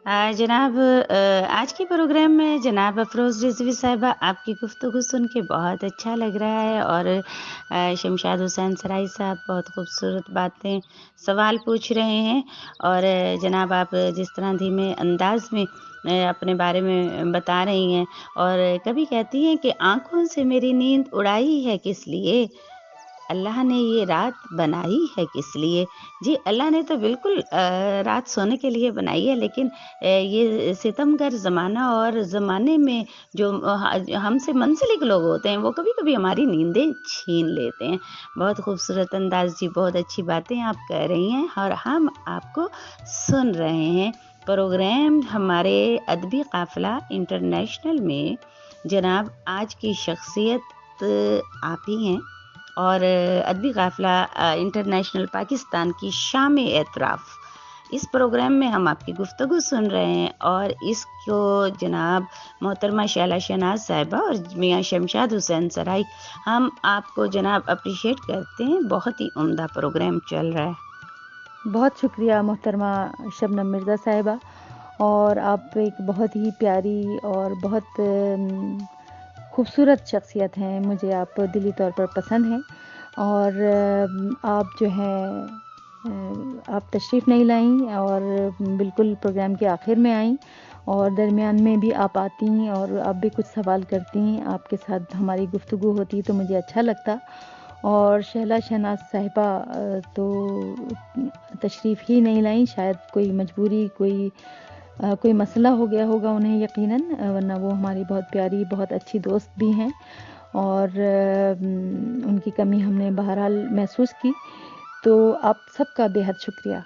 जनाब, आज के प्रोग्राम में जनाब अफरोज़ रिज़वी साहिबा आपकी गुफ्तगू सुन के बहुत अच्छा लग रहा है और शमशाद हुसैन सराई साहब बहुत खूबसूरत बातें सवाल पूछ रहे हैं और जनाब आप जिस तरह धीमे अंदाज में अपने बारे में बता रही हैं और कभी कहती हैं कि आँखों से मेरी नींद उड़ाई है किस लिए, अल्लाह ने ये रात बनाई है किस लिए। जी, अल्लाह ने तो बिल्कुल रात सोने के लिए बनाई है, लेकिन ये सितमगर ज़माना और ज़माने में जो हमसे मंसलिक लोग होते हैं वो कभी-कभी हमारी नींदें छीन लेते हैं। बहुत खूबसूरत अंदाज़ जी, बहुत अच्छी बातें आप कह रही हैं और हम आपको सुन रहे हैं। प्रोग्राम हमारे अदबी काफ़िला इंटरनेशनल में जनाब आज की शख्सियत आप ही हैं और अदबी काफ़िला इंटरनेशनल पाकिस्तान की शाम एतराफ़, इस प्रोग्राम में हम आपकी गुफ्तगू सुन रहे हैं और इसको जनाब मोहतरमा शैला शहनाज साहिबा और मियाँ शमशाद हुसैन सराई हम आपको जनाब अप्रिशिएट करते हैं। बहुत ही उम्दा प्रोग्राम चल रहा है। बहुत शुक्रिया मोहतरमा शबनम मिर्ज़ा साहिबा, और आप एक बहुत ही प्यारी और बहुत खूबसूरत शख्सियत हैं। मुझे आप दिली तौर पर पसंद हैं और आप जो हैं आप तशरीफ़ नहीं लाईं और बिल्कुल प्रोग्राम के आखिर में आईं और दरमियान में भी आप आती हैं और आप भी कुछ सवाल करती हैं। आपके साथ हमारी गुफ्तगू होती तो मुझे अच्छा लगता। और शैला शहनाज साहिबा तो तशरीफ़ ही नहीं लाईं, शायद कोई मजबूरी, कोई मसला हो गया होगा उन्हें यकीनन, वरना वो हमारी बहुत प्यारी, बहुत अच्छी दोस्त भी हैं और उनकी कमी हमने बहरहाल महसूस की। तो आप सबका बेहद शुक्रिया।